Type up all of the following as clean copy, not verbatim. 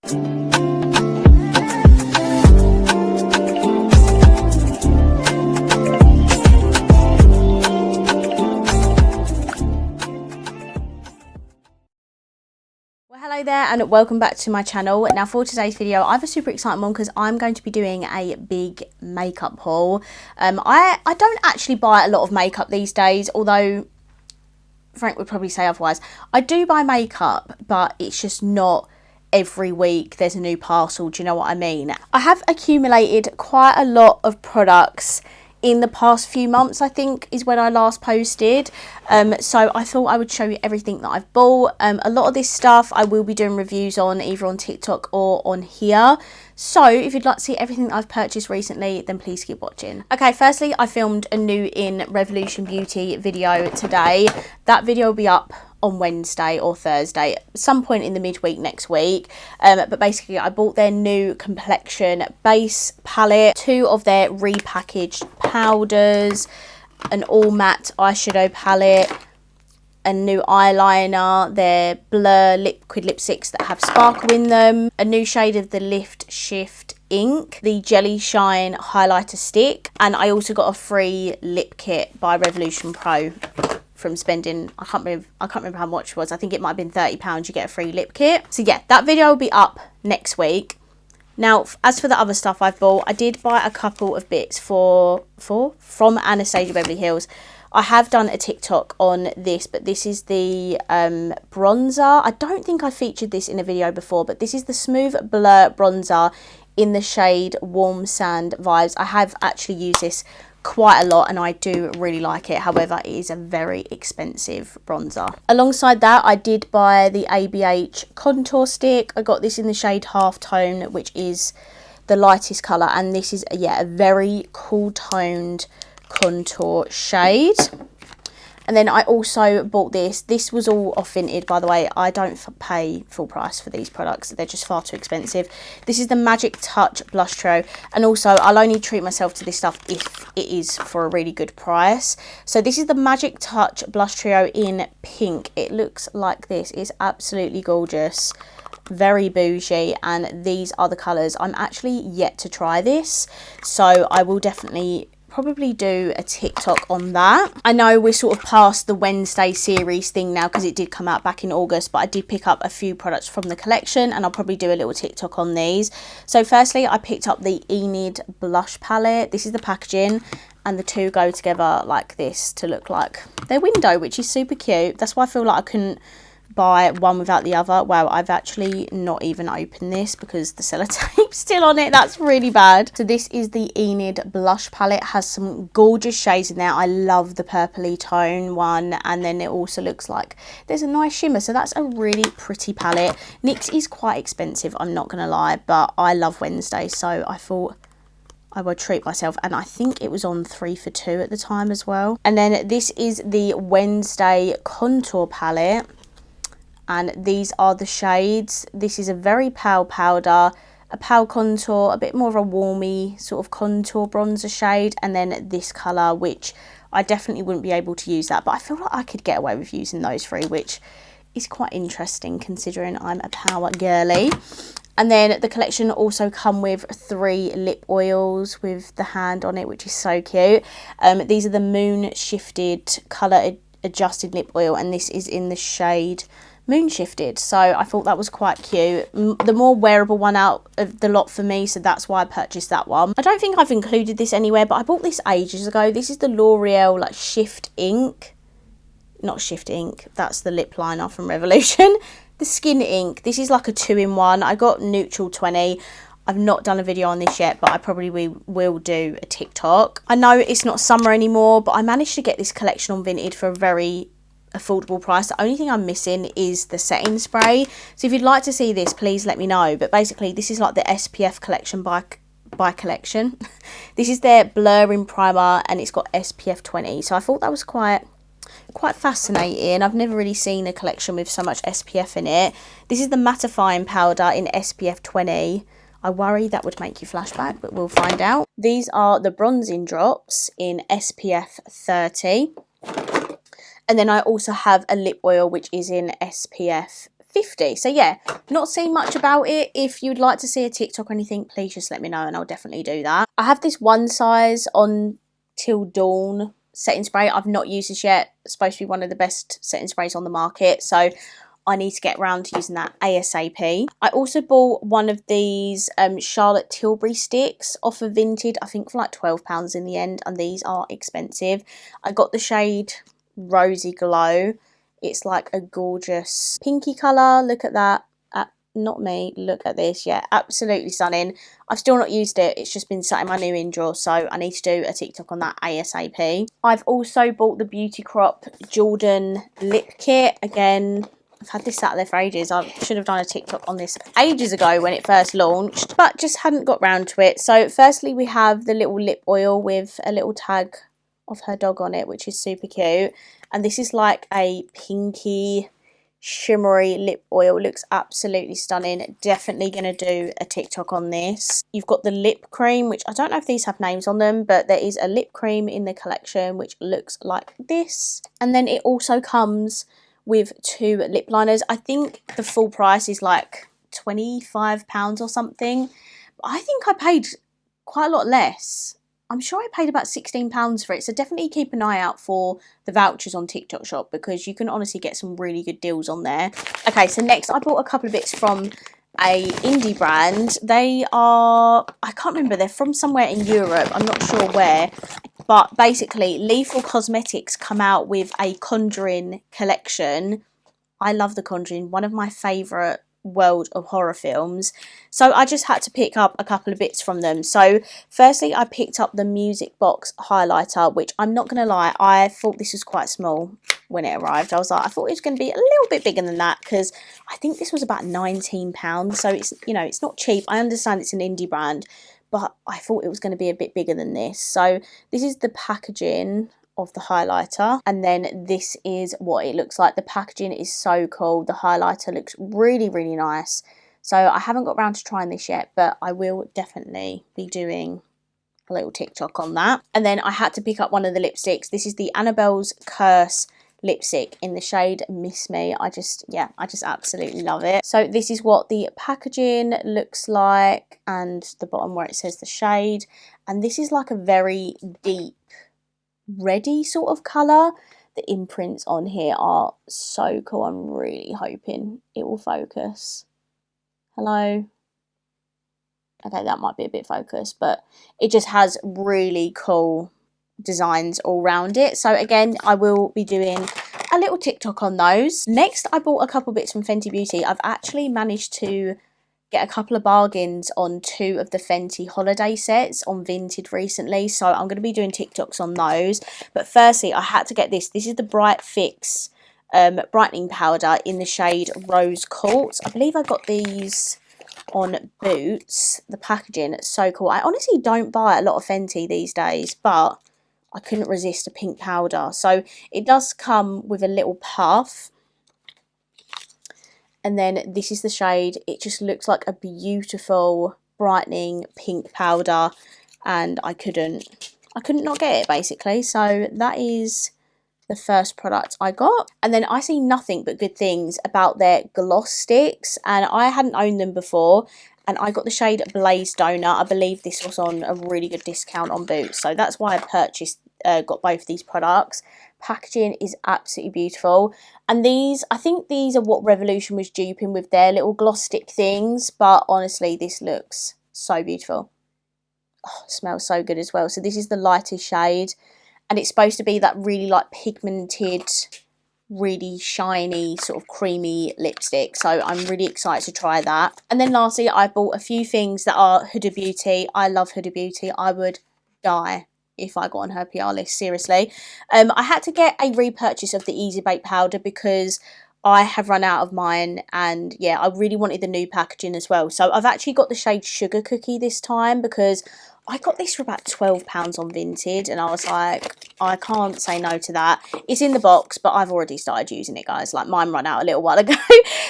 Hello there and welcome back to my channel. Now for today's video I have a super exciting one because I'm going to be doing a big makeup haul. I don't actually buy a lot of makeup these days, although Frank would probably say otherwise. I do buy makeup, but it's just not every week there's a new parcel, do you know what I mean? I have accumulated quite a lot of products in the past few months, I think is when I last posted, so I thought I would show you everything that I've bought. A lot of this stuff I will be doing reviews on either on TikTok or on here, so if you'd like to see everything that I've purchased recently, then please keep watching. Okay, firstly I filmed a new in Revolution Beauty video today. That video will be up on Wednesday or Thursday, some point in the midweek next week, but basically I bought their new complexion base palette, 2 of their repackaged powders, an all matte eyeshadow palette, a new eyeliner, their blur liquid lipsticks that have sparkle in them, a new shade of the Lift Shift ink, the Jelly Shine highlighter stick, and I also got a free lip kit by Revolution Pro from spending, I can't remember how much it was. I think it might have been £30. You get a free lip kit. So yeah, that video will be up next week. Now, as for the other stuff I've bought, I did buy a couple of bits from Anastasia Beverly Hills. I have done a TikTok on this, but this is the bronzer. I don't think I featured this in a video before, but this is the Smooth Blur bronzer in the shade Warm Sand Vibes. I have actually used this quite a lot and I do really like it. However, it is a very expensive bronzer. Alongside that, I did buy the ABH contour stick. I got this in the shade Half Tone, which is the lightest colour, and this is a very cool toned contour shade. And then I also bought this. This was all off Vinted, by the way. I don't pay full price for these products. They're just far too expensive. This is the Magic Touch Blush Trio. And also, I'll only treat myself to this stuff if it is for a really good price. So this is the Magic Touch Blush Trio in pink. It looks like this. It's absolutely gorgeous. Very bougie. And these are the colours. I'm actually yet to try this. So I will definitely probably do a TikTok on that. I know we're sort of past the Wednesday series thing now because it did come out back in August, but I did pick up a few products from the collection and I'll probably do a little TikTok on these. So firstly, I picked up the Enid blush palette. This is the packaging and the two go together like this to look like their window, which is super cute. That's why I feel like I couldn't buy one without the other. Wow, I've actually not even opened this because the sellotape's still on it. That's really bad. So this is the Enid blush palette. It has some gorgeous shades in there. I love the purpley tone one, and then it also looks like there's a nice shimmer, so that's a really pretty palette. NYX is quite expensive, I'm not gonna lie, but I love Wednesday, so I thought I would treat myself, and I think it was on 3 for 2 at the time as well. And then this is the Wednesday contour palette, and these are the shades. This is a very pale powder, a pale contour, a bit more of a warmy sort of contour bronzer shade, and then this colour, which I definitely wouldn't be able to use that, but I feel like I could get away with using those 3, which is quite interesting considering I'm a power girly. And then the collection also come with 3 lip oils with the hand on it, which is so cute. These are the Moon Shifted Colour Adjusted Lip Oil, and this is in the shade Moon Shifted, so I thought that was quite cute. The more wearable one out of the lot for me, so that's why I purchased that one. I don't think I've included this anywhere, but I bought this ages ago. This is the L'Oreal like Shift Ink, not Shift Ink, that's the lip liner from Revolution. The Skin Ink, this is like a 2-in-1. I got neutral 20. I've not done a video on this yet, but I probably will do a TikTok. I know it's not summer anymore, but I managed to get this collection on Vinted for a very affordable price. The only thing I'm missing is the setting spray, so if you'd like to see this, please let me know. But basically this is like the SPF collection by collection. This is their blurring primer and it's got SPF 20, so I thought that was quite fascinating. I've never really seen a collection with so much SPF in it. This is the mattifying powder in SPF 20. I worry that would make you flashback, but we'll find out. These are the bronzing drops in SPF 30. And then I also have a lip oil which is in SPF £1.50. So yeah, not seen much about it. If you'd like to see a TikTok or anything, please just let me know and I'll definitely do that. I have this One Size on Till Dawn setting spray. I've not used this yet. It's supposed to be one of the best setting sprays on the market, so I need to get around to using that ASAP. I also bought one of these Charlotte Tilbury sticks off of Vinted, I think for like £12 in the end, and these are expensive. I got the shade Rosy Glow. It's like a gorgeous pinky colour. Look at that. Not me, look at this. Yeah, absolutely stunning. I've still not used it. It's just been sat in my new in drawer, so I need to do a TikTok on that ASAP. I've also bought the Beauty Crop Jordan lip kit. Again, I've had this sat there for ages. I should have done a TikTok on this ages ago when it first launched, but just hadn't got round to it. So firstly, we have the little lip oil with a little tag of her dog on it, which is super cute. And this is like a pinky shimmery lip oil. Looks absolutely stunning. Definitely gonna do a TikTok on this. You've got the lip cream, which I don't know if these have names on them, but there is a lip cream in the collection which looks like this. And then it also comes with 2 lip liners. I think the full price is like £25 or something, but I think I paid quite a lot less. I'm sure I paid about £16 for it, so definitely keep an eye out for the vouchers on TikTok Shop because you can honestly get some really good deals on there. Okay, so next I bought a couple of bits from a indie brand. They are, I can't remember, they're from somewhere in Europe, I'm not sure where, but basically Lethal Cosmetics come out with a Conjuring collection. I love The Conjuring, one of my favourite world of horror films, so I just had to pick up a couple of bits from them. So firstly, I picked up the Music Box highlighter, which I'm not gonna lie, I thought this was quite small when it arrived. I was like, I thought it was going to be a little bit bigger than that because I think this was about £19, so it's, you know, it's not cheap. I understand it's an indie brand, but I thought it was going to be a bit bigger than this. So this is the packaging of the highlighter, and then this is what it looks like. The packaging is so cool. The highlighter looks really, really nice. So I haven't got around to trying this yet, but I will definitely be doing a little TikTok on that. And then I had to pick up one of the lipsticks. This is the Annabelle's Curse lipstick in the shade Miss Me. I just absolutely love it. So this is what the packaging looks like, and the bottom where it says the shade. And this is like a very deep reddy sort of colour. The imprints on here are so cool. I'm really hoping it will focus. Hello. Okay, that might be a bit focused, but it just has really cool designs all around it. So again, I will be doing a little TikTok on those. Next, I bought a couple bits from Fenty Beauty. I've actually managed to get a couple of bargains on 2 of the Fenty holiday sets on Vinted recently, so I'm going to be doing TikToks on those. But firstly, I had to get this. This is the Bright Fix brightening powder in the shade Rose Quartz. I believe I got these on Boots. The packaging, it's so cool. I honestly don't buy a lot of Fenty these days, but I couldn't resist a pink powder. So it does come with a little puff. And then this is the shade. It just looks like a beautiful brightening pink powder, and I couldn't not get it basically. So that is the first product I got. And then I see nothing but good things about their gloss sticks, and I hadn't owned them before, and I got the shade Blaze Donut. I believe this was on a really good discount on Boots, so that's why I got both these products. Packaging is absolutely beautiful, and these, I think these are what Revolution was duping with their little gloss stick things, but honestly this looks so beautiful. Oh, it smells so good as well. So this is the lightest shade, and it's supposed to be that really like pigmented, really shiny sort of creamy lipstick, so I'm really excited to try that. And then lastly, I bought a few things that are Huda Beauty. I love Huda Beauty. I would die if I got on her PR list, seriously. I had to get a repurchase of the Easy Bake powder because I have run out of mine, and yeah, I really wanted the new packaging as well. So I've actually got the shade Sugar Cookie this time because I got this for about £12 on Vinted, and I was like, I can't say no to that. It's in the box, but I've already started using it, guys. Like, mine ran out a little while ago.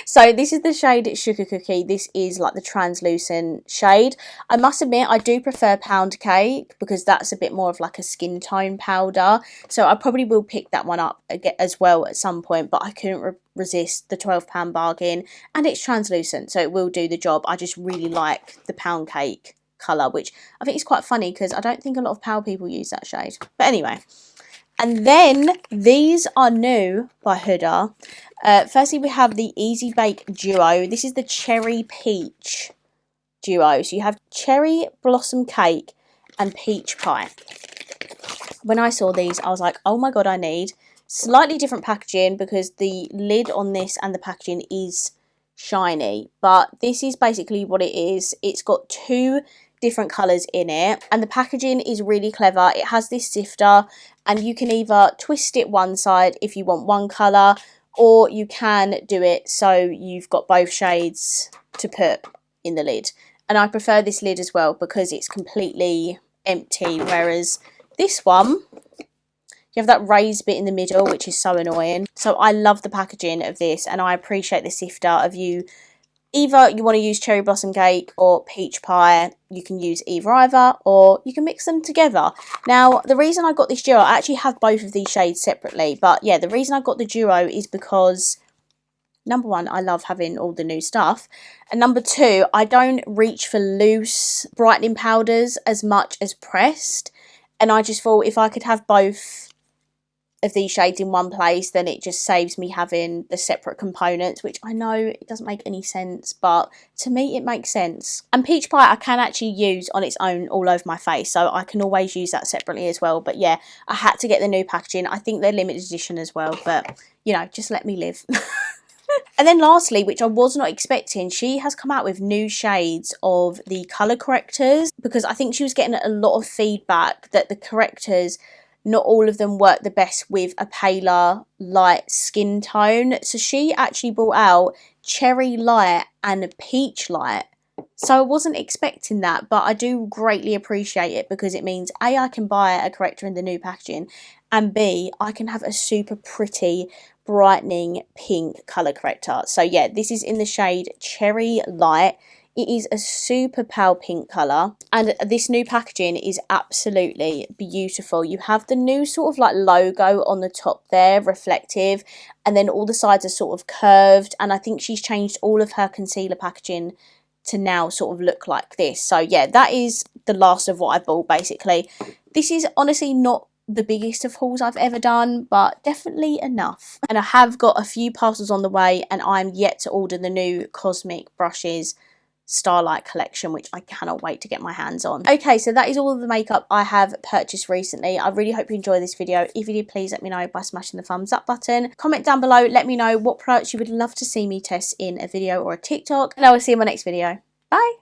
So this is the shade Sugar Cookie. This is like the translucent shade. I must admit, I do prefer Pound Cake because that's a bit more of like a skin tone powder. So I probably will pick that one up again as well at some point, but I couldn't resist the £12 bargain, and it's translucent, so it will do the job. I just really like the Pound Cake colour, which I think is quite funny because I don't think a lot of pale people use that shade. But anyway, and then these are new by Huda. Firstly, we have the Easy Bake Duo. This is the Cherry Peach Duo. So you have Cherry Blossom Cake and Peach Pie. When I saw these, I was like, oh my god, I need slightly different packaging because the lid on this and the packaging is shiny. But this is basically what it is. It's got 2 different colours in it, and the packaging is really clever. It has this sifter, and you can either twist it one side if you want one colour, or you can do it so you've got both shades to put in the lid. And I prefer this lid as well because it's completely empty, whereas this one, you have that raised bit in the middle, which is so annoying. So I love the packaging of this, and I appreciate the sifter of you. Either you want to use Cherry Blossom Cake or Peach Pie, you can use either, or you can mix them together. Now, the reason I got this duo, I actually have both of these shades separately, but yeah, the reason I got the duo is because, number one, I love having all the new stuff, and number two, I don't reach for loose brightening powders as much as pressed, and I just thought if I could have both of these shades in one place, then it just saves me having the separate components, which I know it doesn't make any sense, but to me it makes sense. And Peach Pie I can actually use on its own all over my face, so I can always use that separately as well. But yeah, I had to get the new packaging. I think they're limited edition as well, but you know, just let me live. And then lastly, which I was not expecting, she has come out with new shades of the colour correctors, because I think she was getting a lot of feedback that the correctors, not all of them work the best with a paler, light skin tone. So she actually brought out Cherry Light and Peach Light. So I wasn't expecting that, but I do greatly appreciate it because it means A, I can buy a corrector in the new packaging, and B, I can have a super pretty, brightening pink colour corrector. So yeah, this is in the shade Cherry Light. It is a super pale pink colour, and this new packaging is absolutely beautiful. You have the new sort of like logo on the top there, reflective, and then all the sides are sort of curved, and I think she's changed all of her concealer packaging to now sort of look like this. So yeah, that is the last of what I bought basically. This is honestly not the biggest of hauls I've ever done, but definitely enough. And I have got a few parcels on the way, and I'm yet to order the new Cosmic Brushes Starlight collection, which I cannot wait to get my hands on. Okay, so that is all of the makeup I have purchased recently. I really hope you enjoyed this video. If you did, please let me know by smashing the thumbs up button. Comment down below, let me know what products you would love to see me test in a video or a TikTok, and I will see you in my next video. Bye!